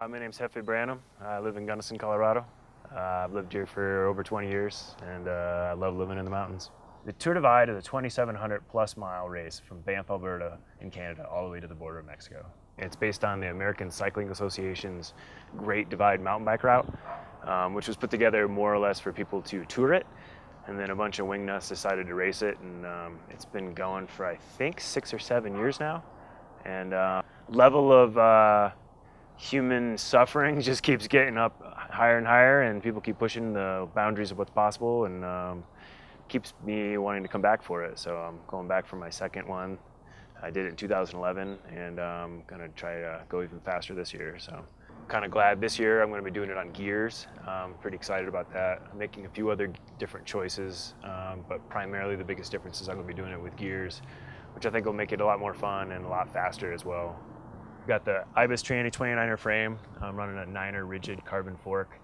My name's Jefe Branham. I live in Gunnison, Colorado. I've lived here for over 20 years, and I love living in the mountains. The Tour Divide is a 2,700 plus mile race from Banff, Alberta in Canada all the way to the border of Mexico. It's based on the American Cycling Association's Great Divide mountain bike route, which was put together more or less for people to tour it. And then a bunch of wingnuts decided to race it, and it's been going for, I think, 6 or 7 years now. And level of human suffering just keeps getting up higher and higher, and people keep pushing the boundaries of what's possible, and keeps me wanting to come back for it. So I'm going back for my second one. I did it in 2011, and I'm gonna try to go even faster this year. So I'm kind of glad this year I'm gonna be doing it on gears. I'm pretty excited about that. I'm making a few other different choices, but primarily the biggest difference is I'm gonna be doing it with gears, which I think will make it a lot more fun and a lot faster as well. Got the Ibis Tranny 29er frame. I'm running a 9er rigid carbon fork.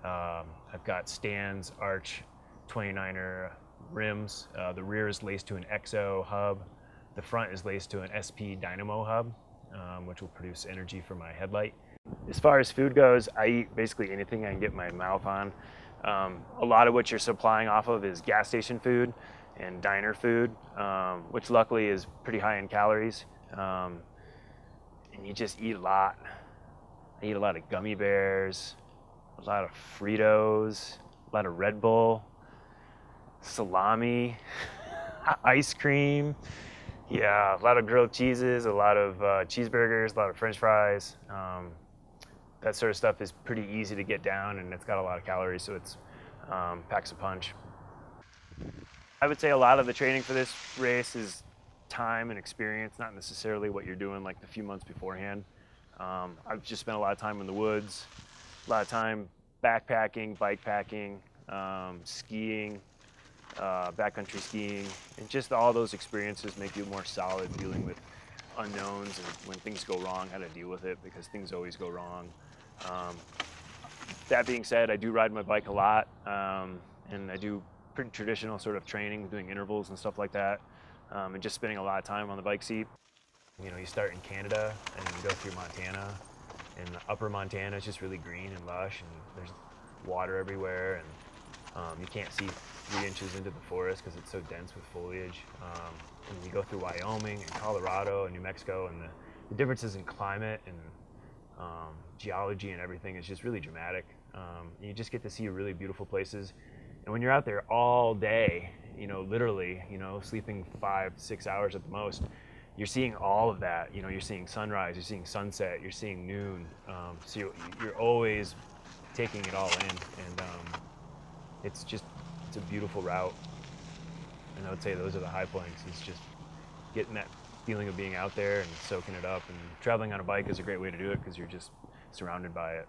I've got Stan's Arch 29er rims. The rear is laced to an EXO hub. The front is laced to an SP Dynamo hub, which will produce energy for my headlight. As far as food goes, I eat basically anything I can get my mouth on. A lot of what you're supplying off of is gas station food and diner food, which luckily is pretty high in calories. And you just eat a lot. I eat a lot of gummy bears, a lot of Fritos, a lot of Red Bull, salami, ice cream. Yeah, a lot of grilled cheeses, a lot of cheeseburgers, a lot of French fries. That sort of stuff is pretty easy to get down, and it's got a lot of calories, so it's packs a punch. I would say a lot of the training for this race is time and experience, not necessarily what you're doing like the few months beforehand. I've just spent a lot of time in the woods, a lot of time backpacking, bike packing, skiing, backcountry skiing, and just all those experiences make you more solid dealing with unknowns and when things go wrong, how to deal with it, because things always go wrong. That being said, I do ride my bike a lot, and I do pretty traditional sort of training, doing intervals and stuff like that. And just spending a lot of time on the bike seat. You know, you start in Canada and you go through Montana, and upper Montana is just really green and lush, and there's water everywhere, and you can't see 3 inches into the forest because it's so dense with foliage. And you go through Wyoming and Colorado and New Mexico, and the differences in climate and geology and everything is just really dramatic. And you just get to see really beautiful places. And when you're out there all day, you know, literally, you know, sleeping 5-6 hours at the most, you're seeing all of that. You know, you're seeing sunrise, you're seeing sunset, you're seeing noon. So you're always taking it all in, and it's a beautiful route. And I would say those are the high points. It's just getting that feeling of being out there and soaking it up. And traveling on a bike is a great way to do it because you're just surrounded by it.